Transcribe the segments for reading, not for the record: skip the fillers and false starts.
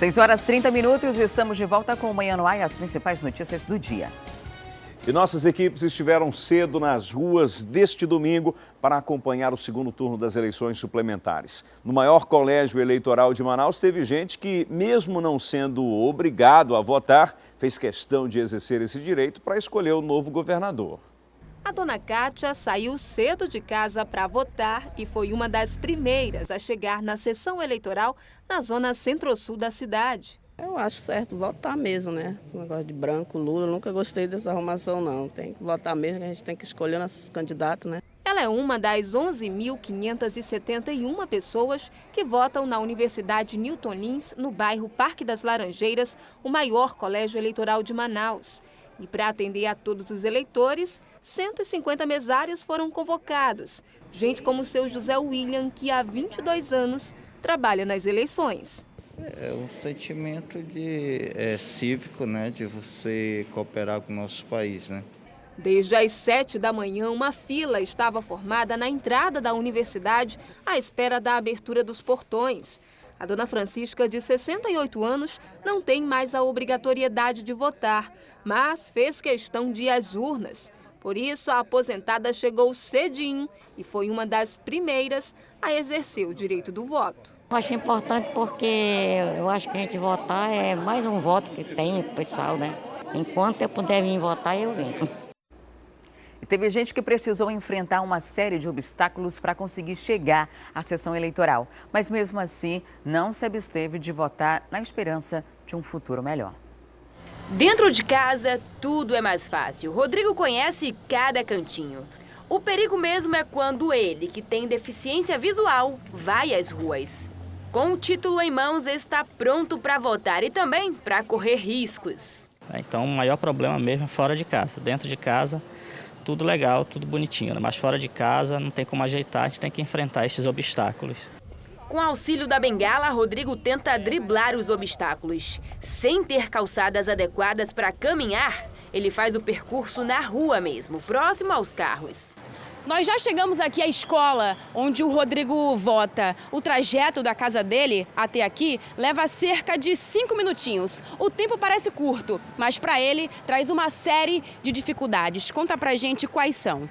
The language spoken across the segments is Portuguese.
6h30, estamos de volta com o Manhã no Ar e as principais notícias do dia. E nossas equipes estiveram cedo nas ruas deste domingo para acompanhar o segundo turno das eleições suplementares. No maior colégio eleitoral de Manaus, teve gente que, mesmo não sendo obrigado a votar, fez questão de exercer esse direito para escolher o novo governador. A dona Kátia saiu cedo de casa para votar e foi uma das primeiras a chegar na sessão eleitoral na zona centro-sul da cidade. Eu acho certo votar mesmo, né? Esse negócio de branco, Lula, eu nunca gostei dessa arrumação, não. Tem que votar mesmo, a gente tem que escolher nossos candidatos, né? Ela é uma das 11.571 pessoas que votam na Universidade Newton Lins, no bairro Parque das Laranjeiras, o maior colégio eleitoral de Manaus. E para atender a todos os eleitores, 150 mesários foram convocados. Gente como o seu José William, que há 22 anos trabalha nas eleições. É um sentimento cívico, né, de você cooperar com o nosso país, né? Desde as 7 da manhã, uma fila estava formada na entrada da universidade à espera da abertura dos portões. A dona Francisca, de 68 anos, não tem mais a obrigatoriedade de votar, mas fez questão de ir às urnas. Por isso, a aposentada chegou cedinho e foi uma das primeiras a exercer o direito do voto. Eu acho importante porque eu acho que a gente votar é mais um voto que tem o pessoal, né? Enquanto eu puder vir votar, eu venho. E teve gente que precisou enfrentar uma série de obstáculos para conseguir chegar à sessão eleitoral. Mas mesmo assim, não se absteve de votar na esperança de um futuro melhor. Dentro de casa, tudo é mais fácil. Rodrigo conhece cada cantinho. O perigo mesmo é quando ele, que tem deficiência visual, vai às ruas. Com o título em mãos, está pronto para votar e também para correr riscos. Então, o maior problema mesmo é fora de casa. Dentro de casa, tudo legal, tudo bonitinho, né? Mas fora de casa, não tem como ajeitar, a gente tem que enfrentar esses obstáculos. Com auxílio da bengala, Rodrigo tenta driblar os obstáculos. Sem ter calçadas adequadas para caminhar, ele faz o percurso na rua mesmo, próximo aos carros. Nós já chegamos aqui à escola onde o Rodrigo vota. O trajeto da casa dele até aqui leva cerca de 5 minutinhos. O tempo parece curto, mas para ele traz uma série de dificuldades. Conta pra gente quais são.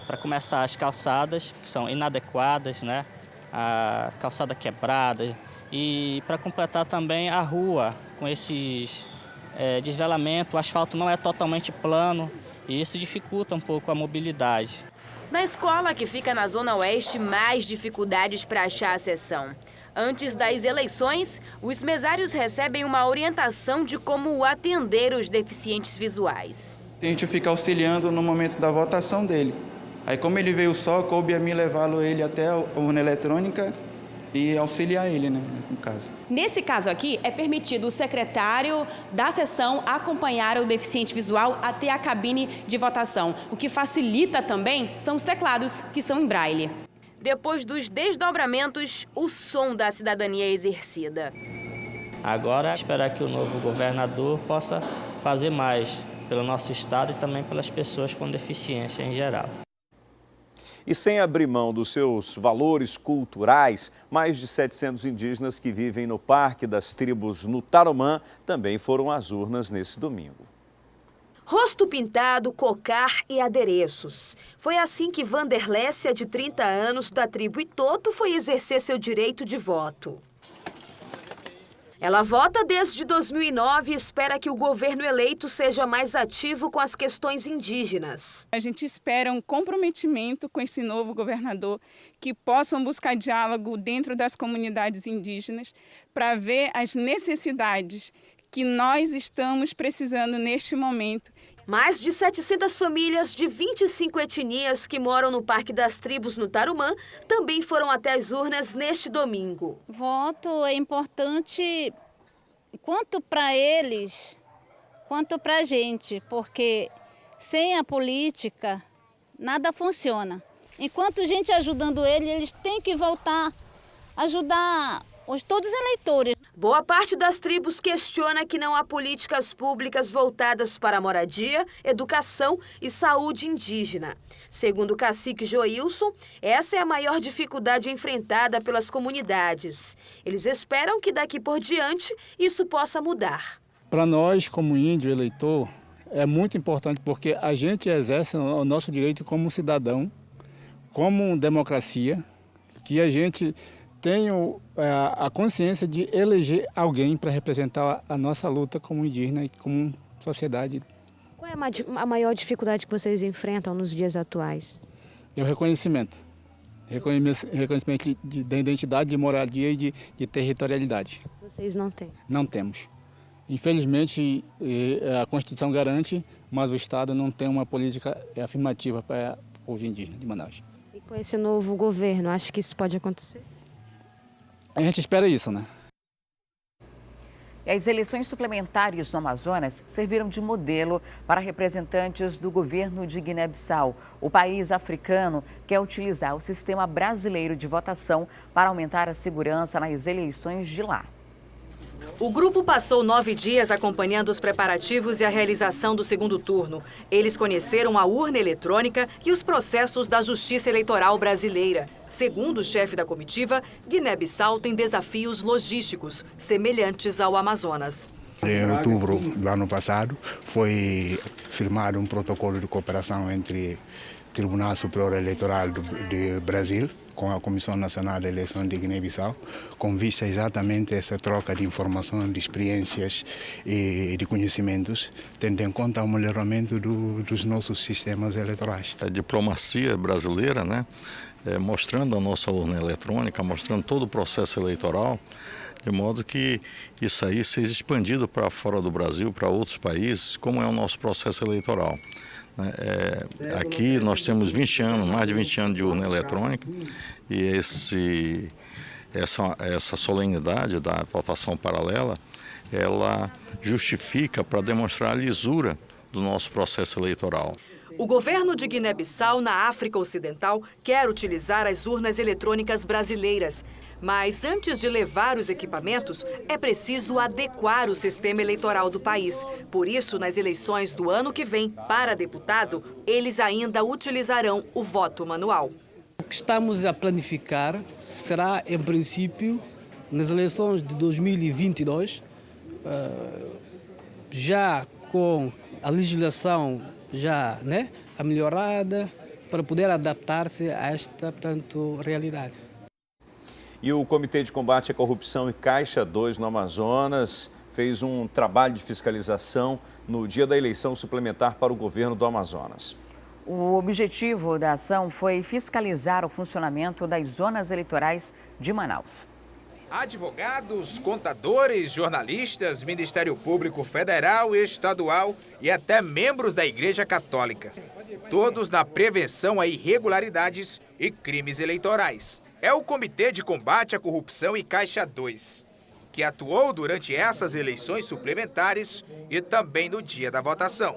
Para começar, as calçadas que são inadequadas, né? A calçada quebrada e para completar também a rua com esses desvelamento, o asfalto não é totalmente plano e isso dificulta um pouco a mobilidade. Na escola, que fica na Zona Oeste, mais dificuldades para achar a sessão. Antes das eleições, os mesários recebem uma orientação de como atender os deficientes visuais. A gente fica auxiliando no momento da votação dele. Aí, como ele veio só, coube a mim levá-lo ele até a urna eletrônica e auxiliar ele, né, no caso. Nesse caso aqui, é permitido o secretário da sessão acompanhar o deficiente visual até a cabine de votação. O que facilita também são os teclados, que são em braille. Depois dos desdobramentos, o som da cidadania é exercida. Agora, esperar que o novo governador possa fazer mais pelo nosso estado e também pelas pessoas com deficiência em geral. E sem abrir mão dos seus valores culturais, mais de 700 indígenas que vivem no Parque das Tribos no Tarumã também foram às urnas nesse domingo. Rosto pintado, cocar e adereços. Foi assim que Vanderlécia, de 30 anos, da tribo Itoto, foi exercer seu direito de voto. Ela vota desde 2009 e espera que o governo eleito seja mais ativo com as questões indígenas. A gente espera um comprometimento com esse novo governador, que possam buscar diálogo dentro das comunidades indígenas para ver as necessidades que nós estamos precisando neste momento. Mais de 700 famílias de 25 etnias que moram no Parque das Tribos no Tarumã também foram até as urnas neste domingo. Voto é importante quanto para eles, quanto para a gente, porque sem a política nada funciona. Enquanto gente ajudando eles têm que voltar, ajudar todos os eleitores. Boa parte das tribos questiona que não há políticas públicas voltadas para a moradia, educação e saúde indígena. Segundo o cacique Joilson, essa é a maior dificuldade enfrentada pelas comunidades. Eles esperam que daqui por diante isso possa mudar. Para nós, como índio eleitor, é muito importante porque a gente exerce o nosso direito como cidadão, como democracia, que a gente tem a consciência de eleger alguém para representar a nossa luta como indígena e como sociedade. Qual é a maior dificuldade que vocês enfrentam nos dias atuais? É o reconhecimento. Reconhecimento da identidade, de moradia e de territorialidade. Vocês não têm? Não temos. Infelizmente, a Constituição garante, mas o Estado não tem uma política afirmativa para o povo indígena de Manaus. E com esse novo governo, acha que isso pode acontecer? A gente espera isso, né? E as eleições suplementares no Amazonas serviram de modelo para representantes do governo de Guiné-Bissau. O país africano quer utilizar o sistema brasileiro de votação para aumentar a segurança nas eleições de lá. O grupo passou 9 dias acompanhando os preparativos e a realização do segundo turno. Eles conheceram a urna eletrônica e os processos da Justiça Eleitoral brasileira. Segundo o chefe da comitiva, Guiné-Bissau tem desafios logísticos semelhantes ao Amazonas. Em outubro do ano passado, foi firmado um protocolo de cooperação entre o Tribunal Superior Eleitoral do Brasil com a Comissão Nacional de Eleições de Guiné-Bissau, com vista exatamente a essa troca de informação, de experiências e de conhecimentos, tendo em conta o melhoramento dos nossos sistemas eleitorais. A diplomacia brasileira, né, mostrando a nossa urna eletrônica, mostrando todo o processo eleitoral, de modo que isso aí seja expandido para fora do Brasil, para outros países, como é o nosso processo eleitoral. Aqui nós temos 20 anos, mais de 20 anos de urna eletrônica, e essa solenidade da votação paralela, ela justifica para demonstrar a lisura do nosso processo eleitoral. O governo de Guiné-Bissau, na África Ocidental, quer utilizar as urnas eletrônicas brasileiras. Mas antes de levar os equipamentos, é preciso adequar o sistema eleitoral do país. Por isso, nas eleições do ano que vem, para deputado, eles ainda utilizarão o voto manual. O que estamos a planificar será, em princípio, nas eleições de 2022, já com a legislação já melhorada, para poder adaptar-se a esta, portanto, realidade. E o Comitê de Combate à Corrupção e Caixa 2 no Amazonas fez um trabalho de fiscalização no dia da eleição suplementar para o governo do Amazonas. O objetivo da ação foi fiscalizar o funcionamento das zonas eleitorais de Manaus. Advogados, contadores, jornalistas, Ministério Público Federal e Estadual e até membros da Igreja Católica. Todos na prevenção a irregularidades e crimes eleitorais. É o Comitê de Combate à Corrupção e Caixa 2, que atuou durante essas eleições suplementares e também no dia da votação.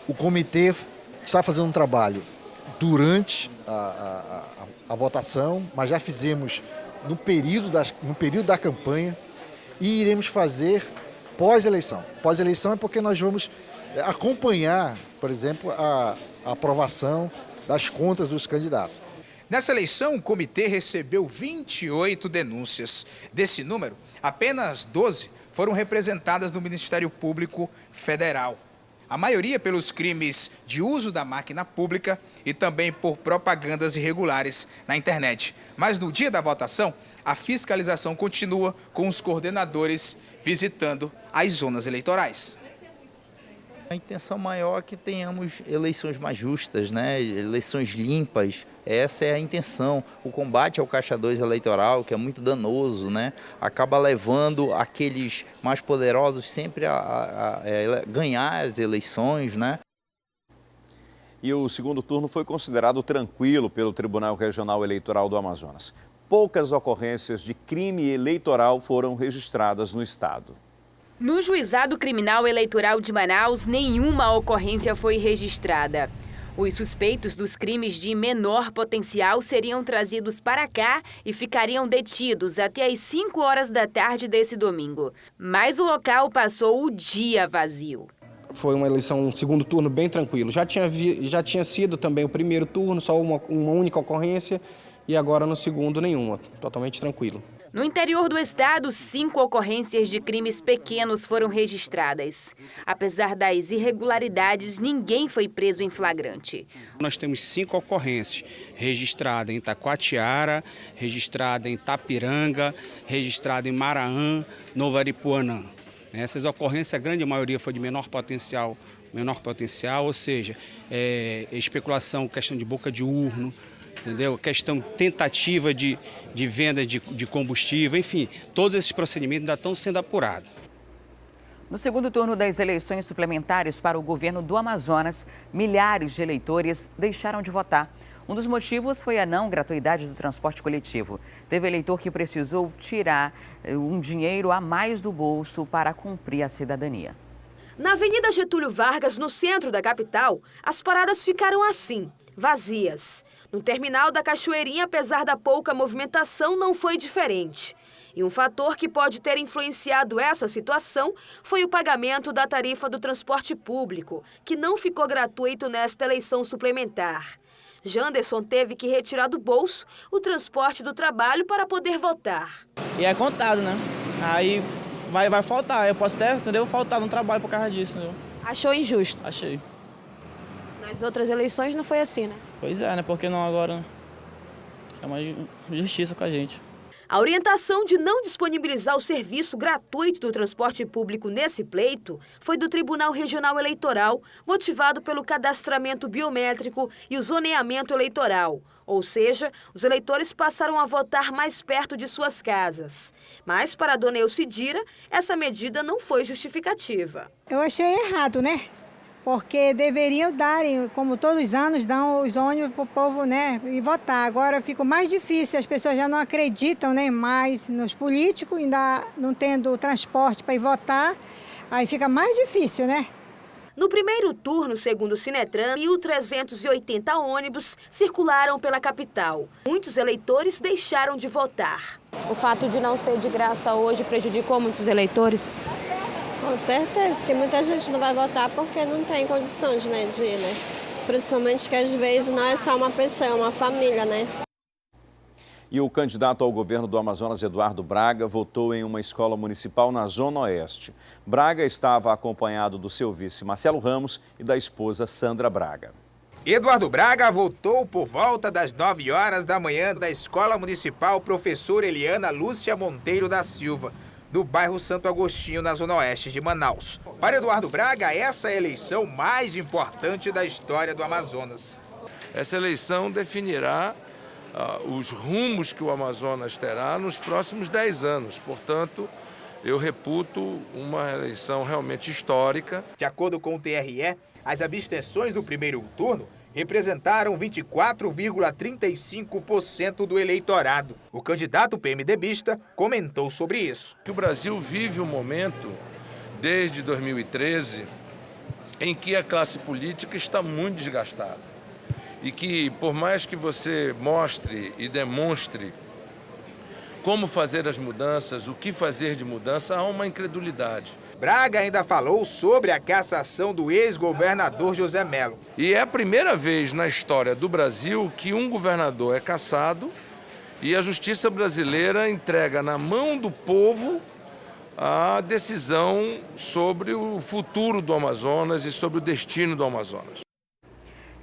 O comitê está fazendo um trabalho durante a votação, mas já fizemos no período da campanha e iremos fazer pós-eleição. Pós-eleição é porque nós vamos acompanhar, por exemplo, a aprovação das contas dos candidatos. Nessa eleição, o comitê recebeu 28 denúncias. Desse número, apenas 12 foram representadas no Ministério Público Federal. A maioria pelos crimes de uso da máquina pública e também por propagandas irregulares na internet. Mas no dia da votação, a fiscalização continua com os coordenadores visitando as zonas eleitorais. A intenção maior é que tenhamos eleições mais justas, né? Eleições limpas. Essa é a intenção. O combate ao Caixa 2 eleitoral, que é muito danoso, né? Acaba levando aqueles mais poderosos sempre a ganhar as eleições, né? E o segundo turno foi considerado tranquilo pelo Tribunal Regional Eleitoral do Amazonas. Poucas ocorrências de crime eleitoral foram registradas no estado. No Juizado Criminal Eleitoral de Manaus, nenhuma ocorrência foi registrada. Os suspeitos dos crimes de menor potencial seriam trazidos para cá e ficariam detidos até às 5 horas da tarde desse domingo. Mas o local passou o dia vazio. Foi uma eleição, um segundo turno bem tranquilo. Já tinha sido também o primeiro turno, só uma única ocorrência, e agora no segundo nenhuma, totalmente tranquilo. No interior do estado, 5 ocorrências de crimes pequenos foram registradas. Apesar das irregularidades, ninguém foi preso em flagrante. Nós temos 5 ocorrências registradas em Taquatiara, registrada em Tapiranga, registrada em Maraã, Novo Aripuanã. Essas ocorrências, a grande maioria foi de menor potencial, ou seja, especulação, questão de boca de urno, entendeu? Questão tentativa de venda de combustível, enfim, todos esses procedimentos ainda estão sendo apurados. No segundo turno das eleições suplementares para o governo do Amazonas, milhares de eleitores deixaram de votar. Um dos motivos foi a não gratuidade do transporte coletivo. Teve eleitor que precisou tirar um dinheiro a mais do bolso para cumprir a cidadania. Na Avenida Getúlio Vargas, no centro da capital, as paradas ficaram assim, vazias. No terminal da Cachoeirinha, apesar da pouca movimentação, não foi diferente. E um fator que pode ter influenciado essa situação foi o pagamento da tarifa do transporte público, que não ficou gratuito nesta eleição suplementar. Janderson teve que retirar do bolso o transporte do trabalho para poder votar. E é contado, né? Aí vai faltar, eu posso até, entendeu, faltar no trabalho por causa disso, entendeu? Achou injusto? Achei. Nas outras eleições não foi assim, né? Pois é, né? Por que não agora? Isso é uma justiça com a gente. A orientação de não disponibilizar o serviço gratuito do transporte público nesse pleito foi do Tribunal Regional Eleitoral, motivado pelo cadastramento biométrico e o zoneamento eleitoral. Ou seja, os eleitores passaram a votar mais perto de suas casas. Mas, para a dona Elcidira, essa medida não foi justificativa. Eu achei errado, né? Porque deveriam darem, como todos os anos, dão os ônibus para o povo, né, e votar. Agora fica mais difícil, as pessoas já não acreditam, né, mais nos políticos, ainda não tendo transporte para ir votar, aí fica mais difícil, né? No primeiro turno, segundo o Sinetran, 1.380 ônibus circularam pela capital. Muitos eleitores deixaram de votar. O fato de não ser de graça hoje prejudicou muitos eleitores? Com certeza, que muita gente não vai votar porque não tem condições, né, de ir, né? Principalmente que às vezes não é só uma pessoa, é uma família, né? E o candidato ao governo do Amazonas, Eduardo Braga, votou em uma escola municipal na Zona Oeste. Braga estava acompanhado do seu vice, Marcelo Ramos, e da esposa, Sandra Braga. Eduardo Braga votou por volta das 9 horas da manhã da Escola Municipal Professora Eliana Lúcia Monteiro da Silva, do bairro Santo Agostinho, na Zona Oeste de Manaus. Para Eduardo Braga, essa é a eleição mais importante da história do Amazonas. Essa eleição definirá os rumos que o Amazonas terá nos próximos 10 anos. Portanto, eu reputo uma eleição realmente histórica. De acordo com o TRE, as abstenções do primeiro turno representaram 24,35% do eleitorado. O candidato PMDBista comentou sobre isso. O Brasil vive um momento, desde 2013, em que a classe política está muito desgastada. E que, por mais que você mostre e demonstre como fazer as mudanças, o que fazer de mudança, há uma incredulidade. Braga ainda falou sobre a cassação do ex-governador José Melo. E é a primeira vez na história do Brasil que um governador é cassado e a justiça brasileira entrega na mão do povo a decisão sobre o futuro do Amazonas e sobre o destino do Amazonas.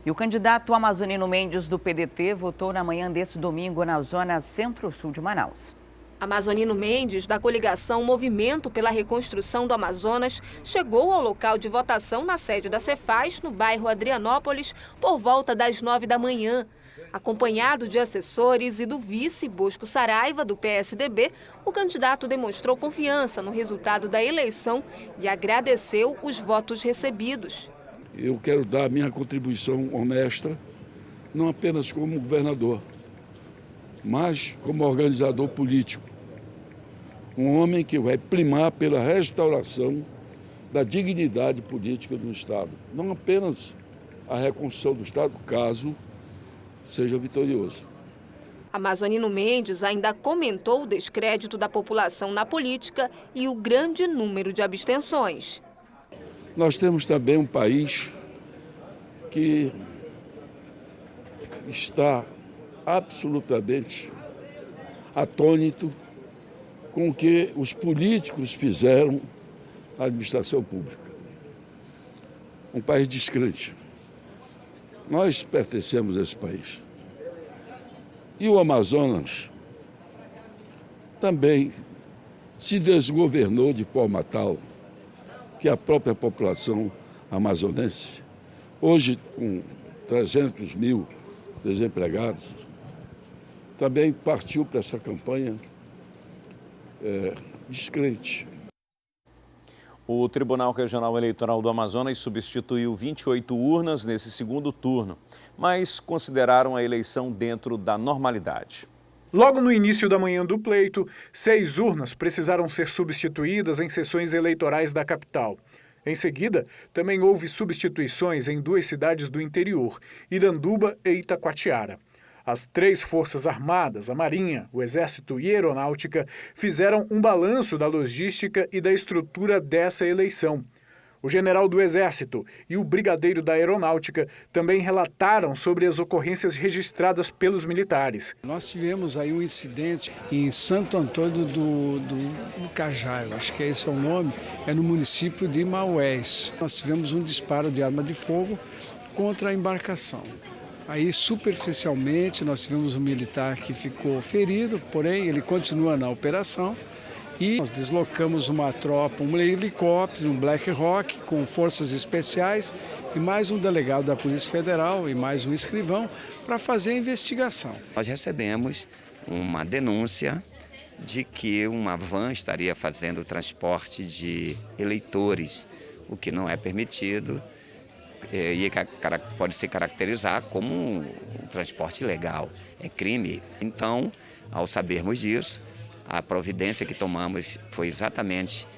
E o candidato Amazonino Mendes, do PDT, votou na manhã desse domingo na zona centro-sul de Manaus. Amazonino Mendes, da coligação Movimento pela Reconstrução do Amazonas, chegou ao local de votação na sede da Cefaz, no bairro Adrianópolis, por volta das 9 da manhã. Acompanhado de assessores e do vice Bosco Saraiva, do PSDB, o candidato demonstrou confiança no resultado da eleição e agradeceu os votos recebidos. Eu quero dar a minha contribuição honesta, não apenas como governador, mas como organizador político. Um homem que vai primar pela restauração da dignidade política do Estado. Não apenas a reconstrução do Estado, caso seja vitorioso. Amazonino Mendes ainda comentou o descrédito da população na política e o grande número de abstenções. Nós temos também um país que está absolutamente atônito com o que os políticos fizeram à administração pública. Um país descrente. Nós pertencemos a esse país. E o Amazonas também se desgovernou de forma tal que a própria população amazonense, hoje com 300 mil desempregados, também partiu para essa campanha descrente. O Tribunal Regional Eleitoral do Amazonas substituiu 28 urnas nesse segundo turno, mas consideraram a eleição dentro da normalidade. Logo no início da manhã do pleito, 6 urnas precisaram ser substituídas em sessões eleitorais da capital. Em seguida, também houve substituições em 2 cidades do interior, Iranduba e Itacoatiara. As 3 Forças Armadas, a Marinha, o Exército e a Aeronáutica, fizeram um balanço da logística e da estrutura dessa eleição. O general do Exército e o brigadeiro da Aeronáutica também relataram sobre as ocorrências registradas pelos militares. Nós tivemos aí um incidente em Santo Antônio do Cajaio, acho que esse é o nome, é no município de Maués. Nós tivemos um disparo de arma de fogo contra a embarcação. Aí, superficialmente, nós tivemos um militar que ficou ferido, porém, ele continua na operação. E nós deslocamos uma tropa, um helicóptero, um Black Hawk, com forças especiais e mais um delegado da Polícia Federal e mais um escrivão para fazer a investigação. Nós recebemos uma denúncia de que uma van estaria fazendo transporte de eleitores, o que não é permitido e pode se caracterizar como um transporte ilegal, é crime. Então, ao sabermos disso, a providência que tomamos foi exatamente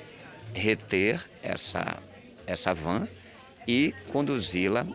reter essa van e conduzi-la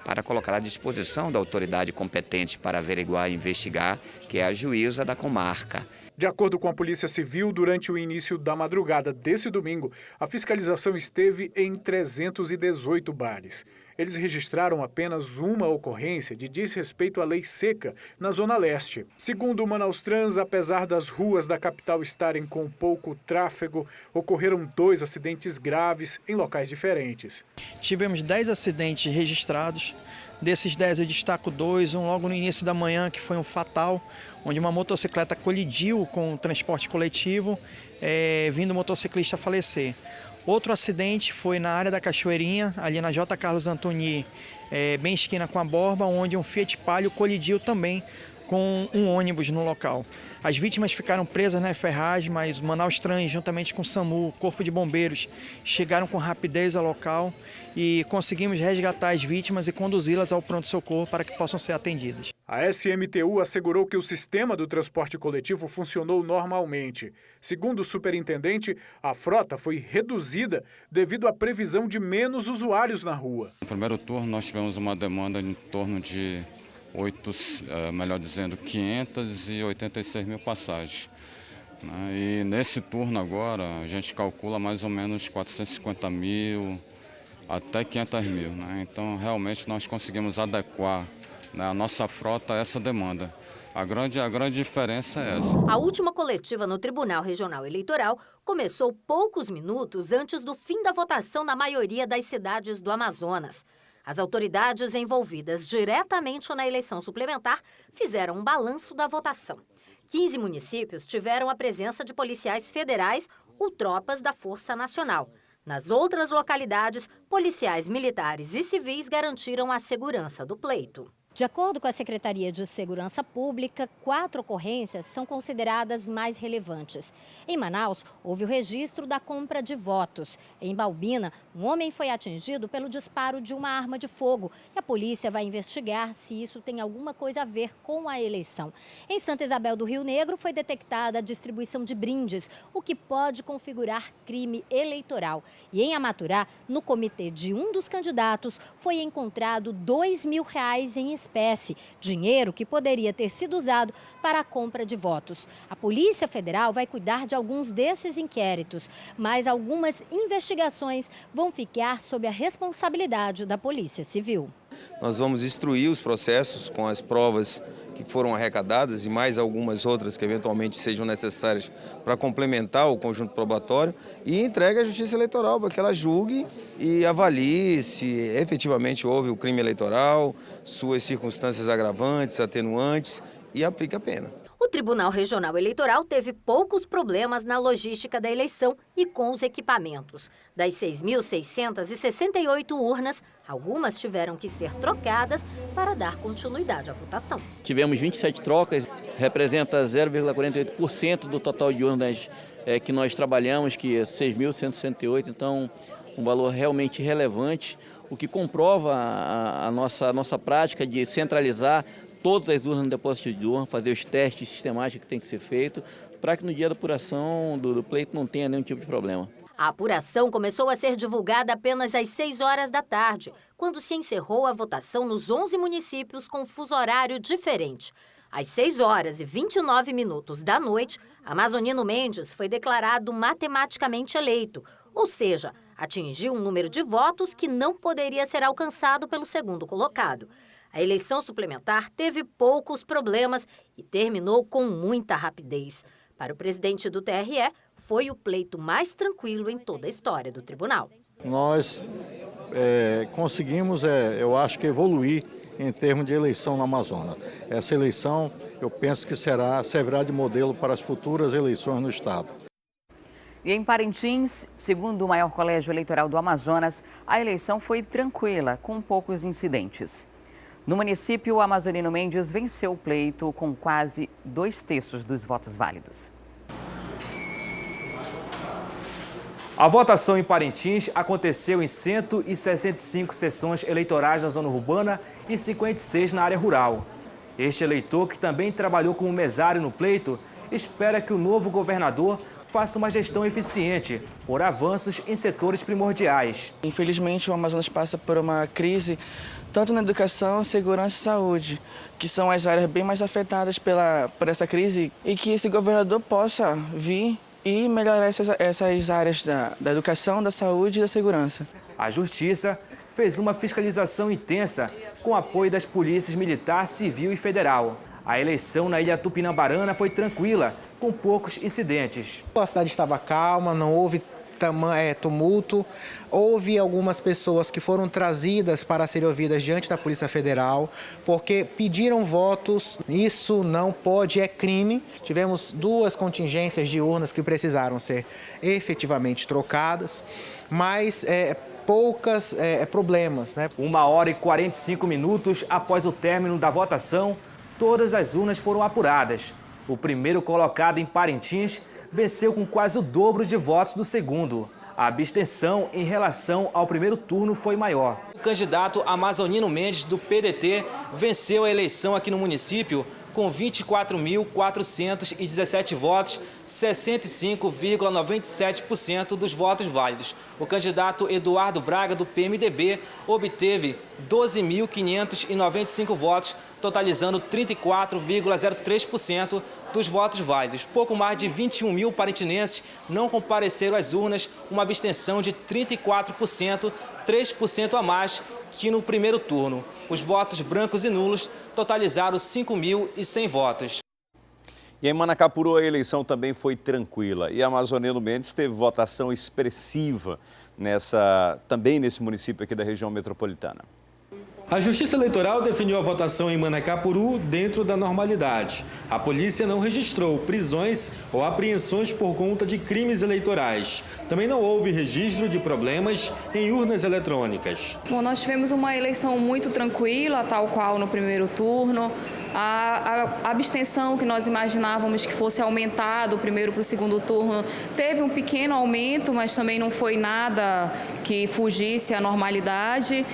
para colocar à disposição da autoridade competente para averiguar e investigar, que é a juíza da comarca. De acordo com a Polícia Civil, durante o início da madrugada desse domingo, a fiscalização esteve em 318 bares. Eles registraram apenas uma ocorrência de desrespeito à lei seca na Zona Leste. Segundo o Manaus Trans, apesar das ruas da capital estarem com pouco tráfego, ocorreram 2 acidentes graves em locais diferentes. Tivemos 10 acidentes registrados. Desses 10 eu destaco 2, um logo no início da manhã, que foi um fatal, onde uma motocicleta colidiu com o transporte coletivo, vindo o motociclista a falecer. Outro acidente foi na área da Cachoeirinha, ali na J. Carlos Antoni, bem esquina com a Borba, onde um Fiat Palio colidiu também com um ônibus no local. As vítimas ficaram presas na ferragem, mas o Manaus Trans, juntamente com o SAMU, Corpo de Bombeiros, chegaram com rapidez ao local e conseguimos resgatar as vítimas e conduzi-las ao pronto-socorro para que possam ser atendidas. A SMTU assegurou que o sistema do transporte coletivo funcionou normalmente. Segundo o superintendente, a frota foi reduzida devido à previsão de menos usuários na rua. No primeiro turno, nós tivemos uma demanda em torno de 586 mil passagens. E nesse turno agora, a gente calcula mais ou menos 450 mil até 500 mil. Então, realmente, nós conseguimos adequar a nossa frota a essa demanda. A grande diferença é essa. A última coletiva no Tribunal Regional Eleitoral começou poucos minutos antes do fim da votação na maioria das cidades do Amazonas. As autoridades envolvidas diretamente na eleição suplementar fizeram um balanço da votação. 15 municípios tiveram a presença de policiais federais ou tropas da Força Nacional. Nas outras localidades, policiais militares e civis garantiram a segurança do pleito. De acordo com a Secretaria de Segurança Pública, 4 ocorrências são consideradas mais relevantes. Em Manaus, houve o registro da compra de votos. Em Baubina, um homem foi atingido pelo disparo de uma arma de fogo e a polícia vai investigar se isso tem alguma coisa a ver com a eleição. Em Santa Isabel do Rio Negro, foi detectada a distribuição de brindes, o que pode configurar crime eleitoral. E em Amaturá, no comitê de um dos candidatos, foi encontrado R$2.000 em espécie, dinheiro que poderia ter sido usado para a compra de votos. A Polícia Federal vai cuidar de alguns desses inquéritos, mas algumas investigações vão ficar sob a responsabilidade da Polícia Civil. Nós vamos instruir os processos com as provas que foram arrecadadas e mais algumas outras que eventualmente sejam necessárias para complementar o conjunto probatório e entregue à Justiça Eleitoral para que ela julgue e avalie se efetivamente houve o crime eleitoral, suas circunstâncias agravantes, atenuantes e aplique a pena. O Tribunal Regional Eleitoral teve poucos problemas na logística da eleição e com os equipamentos. Das 6.668 urnas, algumas tiveram que ser trocadas para dar continuidade à votação. Tivemos 27 trocas, representa 0,48% do total de urnas que nós trabalhamos, que é 6.168, então um valor realmente relevante, o que comprova a nossa prática de centralizar todas as urnas no depósito de urna, fazer os testes sistemáticos que tem que ser feito, para que no dia da apuração do pleito não tenha nenhum tipo de problema. A apuração começou a ser divulgada apenas às 6 horas da tarde, quando se encerrou a votação nos 11 municípios com fuso horário diferente. Às 6 horas e 29 minutos da noite, Amazonino Mendes foi declarado matematicamente eleito, ou seja, atingiu um número de votos que não poderia ser alcançado pelo segundo colocado. A eleição suplementar teve poucos problemas e terminou com muita rapidez. Para o presidente do TRE, foi o pleito mais tranquilo em toda a história do tribunal. Nós conseguimos, eu acho que evoluir em termos de eleição no Amazonas. Essa eleição, eu penso que servirá de modelo para as futuras eleições no estado. E em Parintins, segundo o maior colégio eleitoral do Amazonas, a eleição foi tranquila, com poucos incidentes. No município, o Amazonino Mendes venceu o pleito com quase 2/3 dos votos válidos. A votação em Parintins aconteceu em 165 sessões eleitorais na zona urbana e 56 na área rural. Este eleitor, que também trabalhou como mesário no pleito, espera que o novo governador faça uma gestão eficiente, por avanços em setores primordiais. Infelizmente, o Amazonas passa por uma crise tanto na educação, segurança e saúde, que são as áreas bem mais afetadas por essa crise, e que esse governador possa vir e melhorar essas áreas da educação, da saúde e da segurança. A Justiça fez uma fiscalização intensa com apoio das polícias militar, civil e federal. A eleição na Ilha Tupinambarana foi tranquila, com poucos incidentes. A cidade estava calma, não houve tumulto. Houve algumas pessoas que foram trazidas para serem ouvidas diante da Polícia Federal, porque pediram votos. Isso não pode, é crime. Tivemos 2 contingências de urnas que precisaram ser efetivamente trocadas, mas poucos problemas, né? 1h45 após o término da votação, todas as urnas foram apuradas. O primeiro colocado em Parintins venceu com quase o dobro de votos do segundo. A abstenção em relação ao primeiro turno foi maior. O candidato Amazonino Mendes, do PDT, venceu a eleição aqui no município com 24.417 votos, 65,97% dos votos válidos. O candidato Eduardo Braga, do PMDB, obteve 12.595 votos, totalizando 34,03% dos votos válidos. Pouco mais de 21 mil parintinenses não compareceram às urnas, uma abstenção de 34%, 3% a mais que no primeiro turno. Os votos brancos e nulos totalizaram 5.100 votos. E em Manacapuru a eleição também foi tranquila e Amazonino Mendes teve votação expressiva também nesse município aqui da região metropolitana. A Justiça Eleitoral definiu a votação em Manacapuru dentro da normalidade. A polícia não registrou prisões ou apreensões por conta de crimes eleitorais. Também não houve registro de problemas em urnas eletrônicas. Bom, nós tivemos uma eleição muito tranquila, tal qual no primeiro turno. A abstenção que nós imaginávamos que fosse aumentar do primeiro para o segundo turno teve um pequeno aumento, mas também não foi nada que fugisse à normalidade.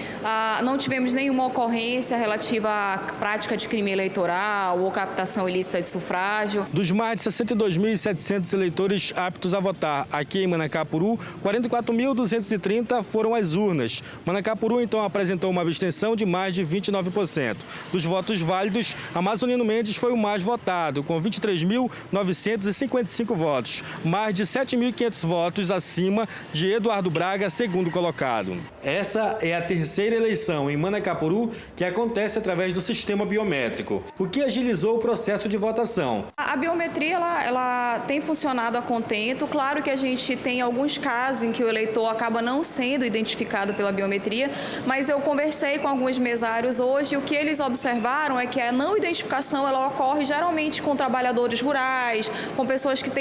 Não tivemos nenhuma ocorrência relativa à prática de crime eleitoral ou captação ilícita de sufrágio. Dos mais de 62.700 eleitores aptos a votar aqui em Manacapuru, 44.230 foram às urnas. Manacapuru, então, apresentou uma abstenção de mais de 29%. Dos votos válidos, Amazonino Mendes foi o mais votado, com 23.955 votos, mais de 7.500 votos acima de Eduardo Braga, segundo colocado. Essa é a terceira eleição em Manacapuru que acontece através do sistema biométrico, o que agilizou o processo de votação. A biometria ela tem funcionado a contento. Claro que a gente tem alguns casos em que o eleitor acaba não sendo identificado pela biometria, mas eu conversei com alguns mesários hoje e o que eles observaram é que a não identificação ela ocorre geralmente com trabalhadores rurais, com pessoas que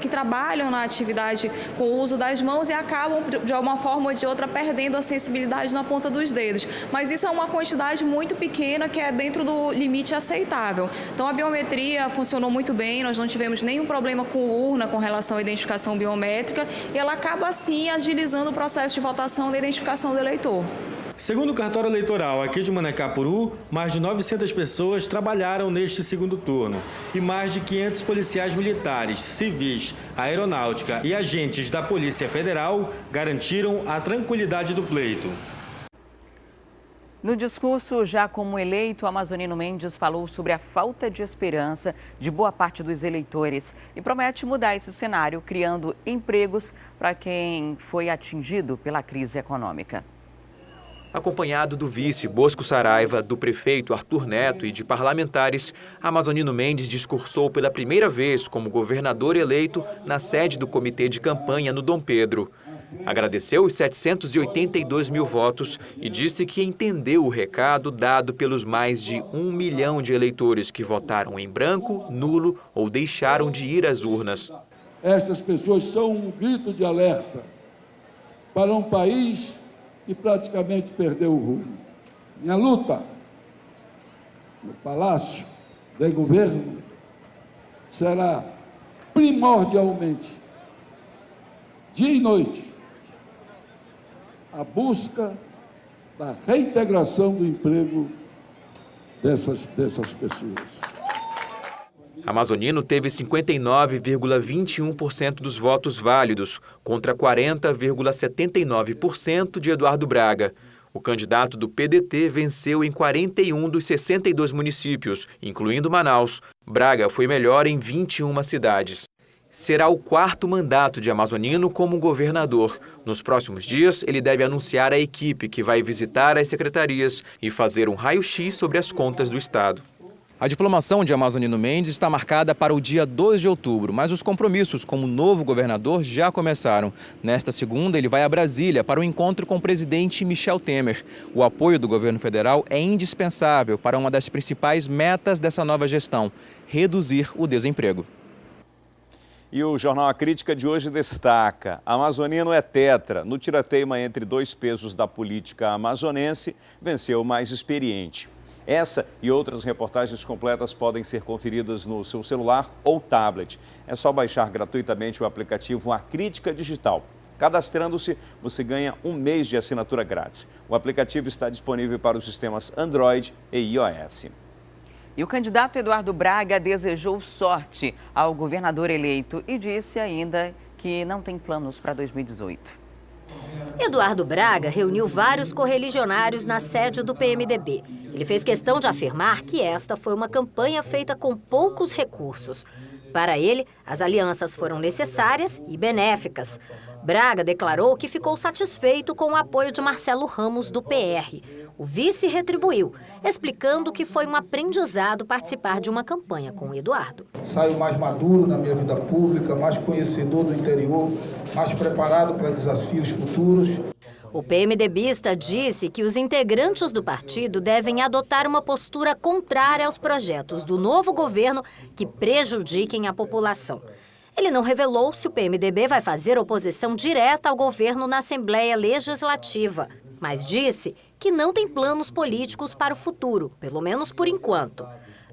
trabalham na atividade com o uso das mãos e acabam de uma forma ou de outra perdendo a sensibilidade na ponta dos dedos. Mas isso é uma quantidade muito pequena que é dentro do limite aceitável. Então a biometria funcionou muito bem, nós não tivemos nenhum problema com urna com relação à identificação biométrica e ela acaba assim agilizando o processo de votação da identificação do eleitor. Segundo o cartório eleitoral aqui de Manacapuru, mais de 900 pessoas trabalharam neste segundo turno e mais de 500 policiais militares, civis, aeronáutica e agentes da Polícia Federal garantiram a tranquilidade do pleito. No discurso, já como eleito, Amazonino Mendes falou sobre a falta de esperança de boa parte dos eleitores e promete mudar esse cenário, criando empregos para quem foi atingido pela crise econômica. Acompanhado do vice Bosco Saraiva, do prefeito Arthur Neto e de parlamentares, Amazonino Mendes discursou pela primeira vez como governador eleito na sede do comitê de campanha no Dom Pedro. Agradeceu os 782 mil votos e disse que entendeu o recado dado pelos mais de 1 milhão de eleitores que votaram em branco, nulo ou deixaram de ir às urnas. Estas pessoas são um grito de alerta para um país que praticamente perdeu o rumo. Minha luta no Palácio de Governo será primordialmente, dia e noite, a busca da reintegração do emprego dessas pessoas. Amazonino teve 59,21% dos votos válidos, contra 40,79% de Eduardo Braga. O candidato do PDT venceu em 41 dos 62 municípios, incluindo Manaus. Braga foi melhor em 21 cidades. Será o quarto mandato de Amazonino como governador. Nos próximos dias, ele deve anunciar a equipe que vai visitar as secretarias e fazer um raio-x sobre as contas do estado. A diplomação de Amazonino Mendes está marcada para o dia 2 de outubro, mas os compromissos como novo governador já começaram. Nesta segunda, ele vai a Brasília para o encontro com o presidente Michel Temer. O apoio do governo federal é indispensável para uma das principais metas dessa nova gestão: reduzir o desemprego. E o Jornal A Crítica de hoje destaca: Amazonino é tetra. No tirateima entre dois pesos da política amazonense, venceu o mais experiente. Essa e outras reportagens completas podem ser conferidas no seu celular ou tablet. É só baixar gratuitamente o aplicativo A Crítica Digital. Cadastrando-se, você ganha 1 mês de assinatura grátis. O aplicativo está disponível para os sistemas Android e iOS. E o candidato Eduardo Braga desejou sorte ao governador eleito e disse ainda que não tem planos para 2018. Eduardo Braga reuniu vários correligionários na sede do PMDB. Ele fez questão de afirmar que esta foi uma campanha feita com poucos recursos. Para ele, as alianças foram necessárias e benéficas. Braga declarou que ficou satisfeito com o apoio de Marcelo Ramos, do PR. O vice retribuiu, explicando que foi um aprendizado participar de uma campanha com o Eduardo. Saio mais maduro na minha vida pública, mais conhecedor do interior, mais preparado para desafios futuros. O PMDBista disse que os integrantes do partido devem adotar uma postura contrária aos projetos do novo governo que prejudiquem a população. Ele não revelou se o PMDB vai fazer oposição direta ao governo na Assembleia Legislativa, mas disse que não tem planos políticos para o futuro, pelo menos por enquanto.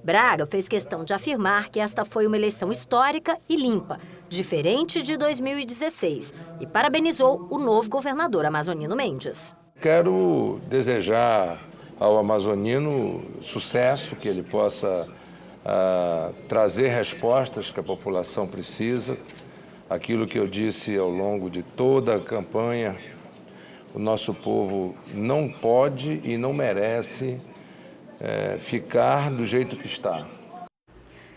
Braga fez questão de afirmar que esta foi uma eleição histórica e limpa, diferente de 2016, e parabenizou o novo governador Amazonino Mendes. Quero desejar ao amazonino sucesso, que ele possa trazer respostas que a população precisa. Aquilo que eu disse ao longo de toda a campanha, o nosso povo não pode e não merece ficar do jeito que está.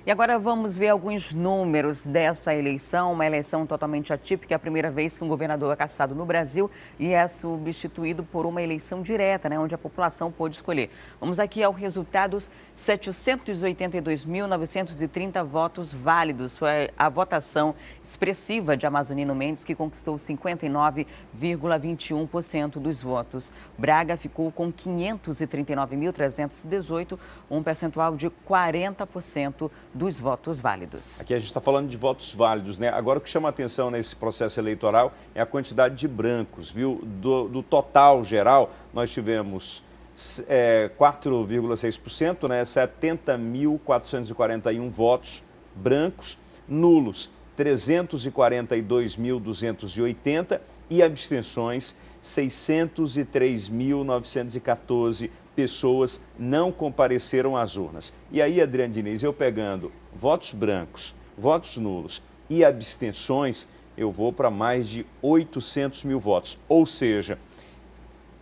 E agora vamos ver alguns números dessa eleição, uma eleição totalmente atípica, é a primeira vez que um governador é cassado no Brasil e é substituído por uma eleição direta, onde a população pôde escolher. Vamos aqui ao resultados: 782.930 votos válidos. Foi a votação expressiva de Amazonino Mendes, que conquistou 59,21% dos votos. Braga ficou com 539.318, um percentual de 40% dos votos válidos. Aqui a gente está falando de votos válidos, né? Agora o que chama a atenção nesse processo eleitoral é a quantidade de brancos, viu? Do total geral, nós tivemos 4,6%, né? 70.441 votos brancos, nulos 342.280 e abstenções 603.914 pessoas não compareceram às urnas. E aí, Adriane Diniz, eu pegando votos brancos, votos nulos e abstenções, eu vou para mais de 800 mil votos. Ou seja,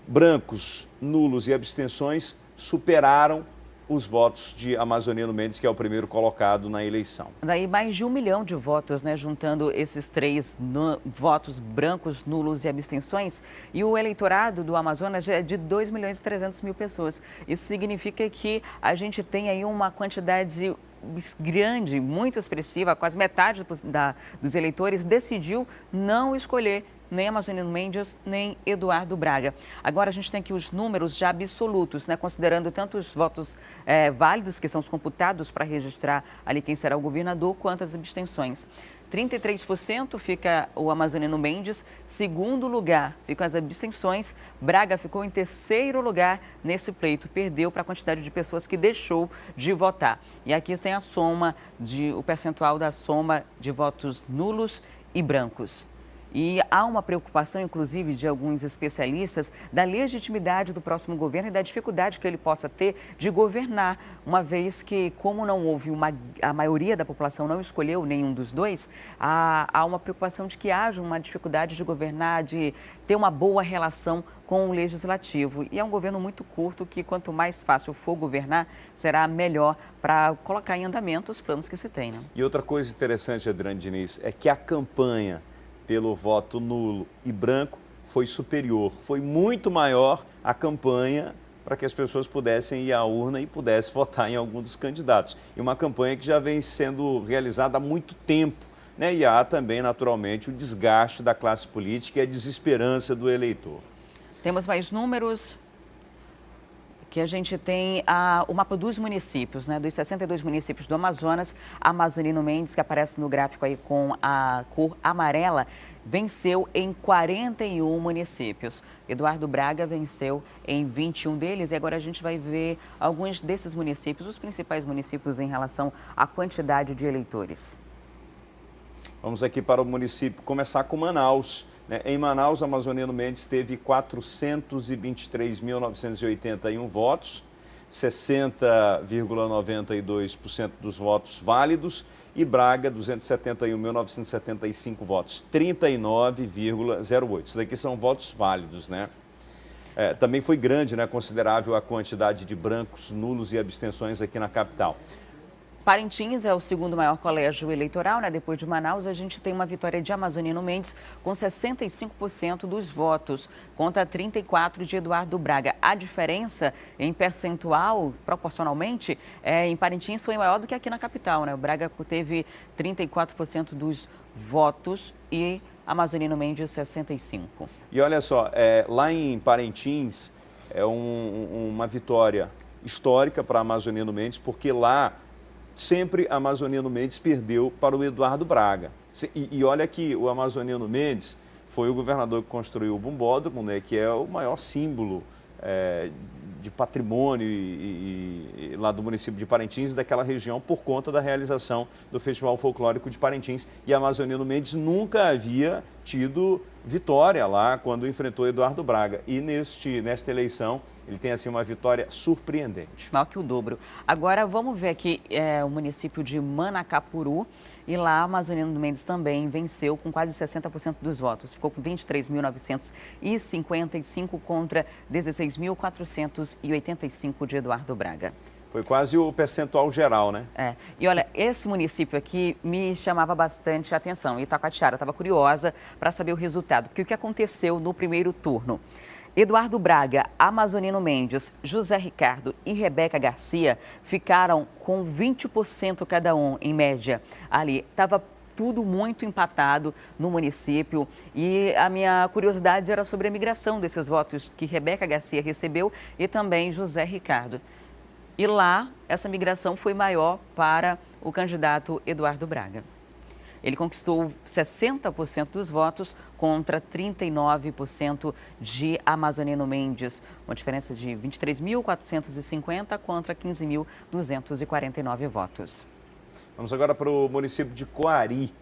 brancos, nulos e abstenções superaram os votos de Amazonino Mendes, que é o primeiro colocado na eleição. Daí mais de 1 milhão de votos, juntando esses três votos brancos, nulos e abstenções. E o eleitorado do Amazonas já é de 2.300.000 pessoas. Isso significa que a gente tem aí uma quantidade grande, muito expressiva, quase metade dos eleitores decidiu não escolher nem Amazonino Mendes, nem Eduardo Braga. Agora a gente tem aqui os números já absolutos, considerando tanto os votos válidos, que são os computados para registrar ali quem será o governador, quanto as abstenções. 33% fica o Amazonino Mendes, segundo lugar ficam as abstenções. Braga ficou em terceiro lugar nesse pleito, perdeu para a quantidade de pessoas que deixou de votar. E aqui tem o percentual da soma de votos nulos e brancos. E há uma preocupação, inclusive, de alguns especialistas da legitimidade do próximo governo e da dificuldade que ele possa ter de governar, uma vez que, como não houve a maioria da população não escolheu nenhum dos dois, há uma preocupação de que haja uma dificuldade de governar, de ter uma boa relação com o legislativo. E é um governo muito curto que, quanto mais fácil for governar, será melhor para colocar em andamento os planos que se tem. E outra coisa interessante, Adriane Diniz, é que a campanha pelo voto nulo e branco foi superior, foi muito maior a campanha para que as pessoas pudessem ir à urna e pudessem votar em algum dos candidatos. E uma campanha que já vem sendo realizada há muito tempo, E há também, naturalmente, o desgaste da classe política e a desesperança do eleitor. Temos mais números. Que a gente tem o mapa dos municípios, dos 62 municípios do Amazonas. Amazonino Mendes, que aparece no gráfico aí com a cor amarela, venceu em 41 municípios. Eduardo Braga venceu em 21 deles. E agora a gente vai ver alguns desses municípios, os principais municípios em relação à quantidade de eleitores. Vamos aqui para o município, começar com Manaus. Em Manaus, Amazonino Mendes teve 423.981 votos, 60,92% dos votos válidos, e Braga, 271.975 votos, 39,08%. Isso daqui são votos válidos, também foi grande, considerável a quantidade de brancos, nulos e abstenções aqui na capital. Parintins é o segundo maior colégio eleitoral, Depois de Manaus, a gente tem uma vitória de Amazonino Mendes com 65% dos votos, contra 34% de Eduardo Braga. A diferença em percentual, proporcionalmente, em Parintins foi maior do que aqui na capital, O Braga teve 34% dos votos e Amazonino Mendes 65. E olha só, lá em Parintins é uma vitória histórica para Amazonino Mendes, porque lá sempre Amazonino Mendes perdeu para o Eduardo Braga. E olha que o Amazonino Mendes foi o governador que construiu o Bumbódromo, né, que é o maior símbolo de patrimônio lá do município de Parintins e daquela região por conta da realização do Festival Folclórico de Parintins. E Amazonino Mendes nunca havia tido vitória lá quando enfrentou Eduardo Braga. E nesta eleição ele tem assim uma vitória surpreendente. Maior que o dobro. Agora vamos ver aqui o município de Manacapuru. E lá, Amazonino Mendes também venceu com quase 60% dos votos. Ficou com 23.955 contra 16.485 de Eduardo Braga. Foi quase o percentual geral, né? E olha, esse município aqui me chamava bastante a atenção. Itacoatiara, eu estava curiosa para saber o resultado. Porque o que aconteceu no primeiro turno? Eduardo Braga, Amazonino Mendes, José Ricardo e Rebeca Garcia ficaram com 20% cada um, em média. Ali estava tudo muito empatado no município e a minha curiosidade era sobre a migração desses votos que Rebeca Garcia recebeu e também José Ricardo. E lá, essa migração foi maior para o candidato Eduardo Braga. Ele conquistou 60% dos votos contra 39% de Amazonino Mendes, uma diferença de 23.450 contra 15.249 votos. Vamos agora para o município de Coari.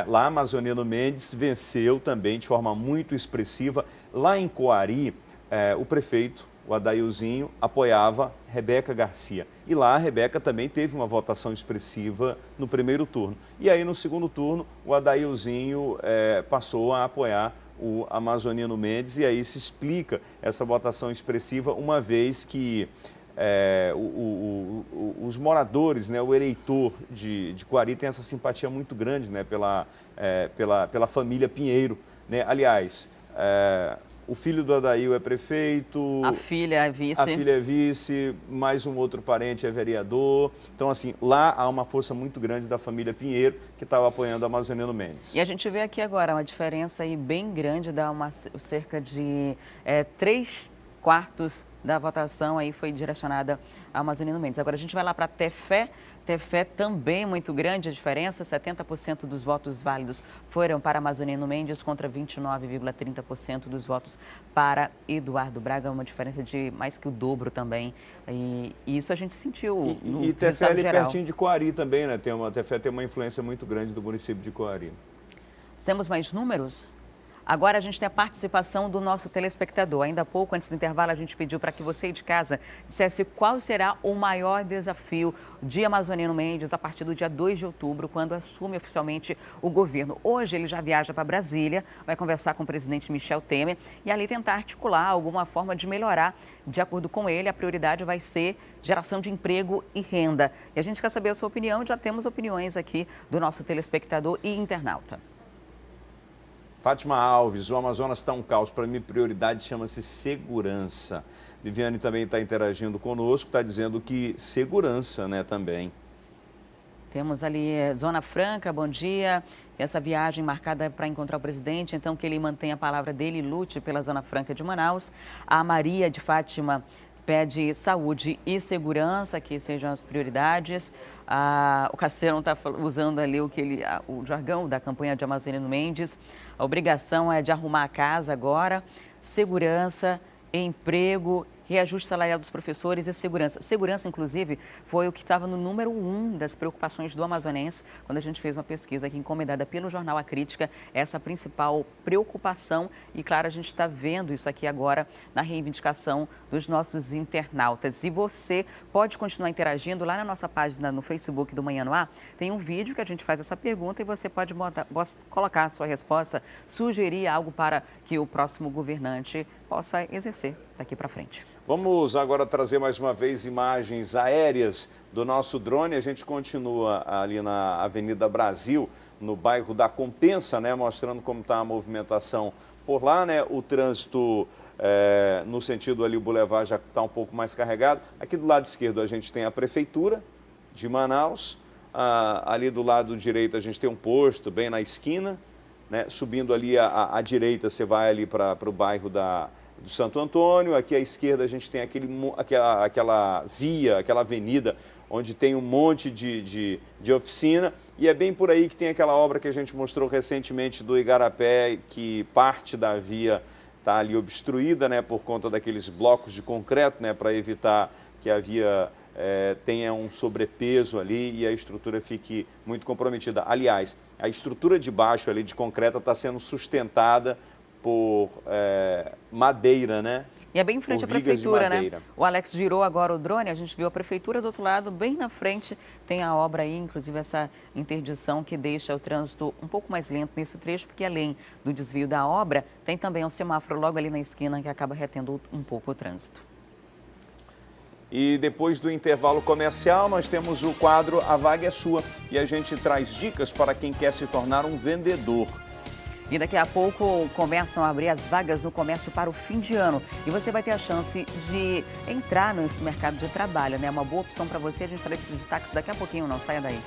Lá, Amazonino Mendes venceu também de forma muito expressiva. Lá em Coari, o prefeito, o Adailzinho, apoiava Rebeca Garcia. E lá a Rebeca também teve uma votação expressiva no primeiro turno. E aí no segundo turno o Adailzinho passou a apoiar o Amazonino Mendes e aí se explica essa votação expressiva uma vez que os moradores, né, o eleitor de Coari tem essa simpatia muito grande, né, pela família Pinheiro, né? Aliás, o filho do Adail é prefeito. A filha é vice. A filha é vice, mais um outro parente é vereador. Então, assim, lá há uma força muito grande da família Pinheiro que estava apoiando a Amazonino Mendes. E a gente vê aqui agora uma diferença aí bem grande, dá cerca de 3/4 da votação aí foi direcionada a Amazonino Mendes. Agora a gente vai lá para Tefé. Tefé também muito grande a diferença, 70% dos votos válidos foram para Amazonino Mendes contra 29,30% dos votos para Eduardo Braga, uma diferença de mais que o dobro também. E isso a gente sentiu no E Tefé ali geral. pertinho de Coari também, né? Tefé tem uma influência muito grande do município de Coari. Temos mais números? Agora a gente tem a participação do nosso telespectador. Ainda há pouco, antes do intervalo, a gente pediu para que você de casa dissesse qual será o maior desafio de Amazonino Mendes a partir do dia 2 de outubro, quando assume oficialmente o governo. Hoje ele já viaja para Brasília, vai conversar com o presidente Michel Temer e ali tentar articular alguma forma de melhorar. De acordo com ele, a prioridade vai ser geração de emprego e renda. E a gente quer saber a sua opinião, já temos opiniões aqui do nosso telespectador e internauta. Fátima Alves, o Amazonas está um caos. Para mim, prioridade chama-se segurança. Viviane também está interagindo conosco, está dizendo que segurança, né, também. Temos ali Zona Franca, bom dia. Essa viagem marcada para encontrar o presidente, então que ele mantenha a palavra dele e lute pela Zona Franca de Manaus. A Maria de Fátima pede saúde e segurança, que sejam as prioridades. O Castelão está usando ali o jargão da campanha de Amazonino Mendes. A obrigação é de arrumar a casa agora, segurança, emprego, reajuste salarial dos professores e segurança. Segurança, inclusive, foi o que estava no número 1 das preocupações do amazonense, quando a gente fez uma pesquisa aqui encomendada pelo jornal A Crítica, essa principal preocupação. E, claro, a gente está vendo isso aqui agora na reivindicação dos nossos internautas. E você pode continuar interagindo lá na nossa página no Facebook do Manhã no Ar. Tem um vídeo que a gente faz essa pergunta e você pode colocar a sua resposta, sugerir algo para que o próximo governante possa exercer daqui para frente. Vamos agora trazer mais uma vez imagens aéreas do nosso drone. A gente continua ali na Avenida Brasil, no bairro da Compensa, né, mostrando como está a movimentação por lá, né? O trânsito no sentido ali, o Boulevard já está um pouco mais carregado. Aqui do lado esquerdo a gente tem a Prefeitura de Manaus. Ali do lado direito a gente tem um posto bem na esquina. né? Subindo ali à direita, você vai ali para o bairro do Santo Antônio. Aqui à esquerda a gente tem aquela via, aquela avenida, onde tem um monte de oficina. E é bem por aí que tem aquela obra que a gente mostrou recentemente do Igarapé, que parte da via está ali obstruída, né, por conta daqueles blocos de concreto, né, para evitar que a via tenha um sobrepeso ali e a estrutura fique muito comprometida. Aliás, a estrutura de baixo ali de concreto está sendo sustentada por madeira, né? E é bem em frente à prefeitura, né? O Alex girou agora o drone, a gente viu a prefeitura do outro lado, bem na frente tem a obra aí, inclusive essa interdição que deixa o trânsito um pouco mais lento nesse trecho, porque além do desvio da obra, tem também um semáforo logo ali na esquina que acaba retendo um pouco o trânsito. E depois do intervalo comercial, nós temos o quadro A Vaga é Sua e a gente traz dicas para quem quer se tornar um vendedor. E daqui a pouco começam a abrir as vagas no comércio para o fim de ano. E você vai ter a chance de entrar nesse mercado de trabalho, né? Uma boa opção para você. A gente traz esses destaques daqui a pouquinho, não saia daí.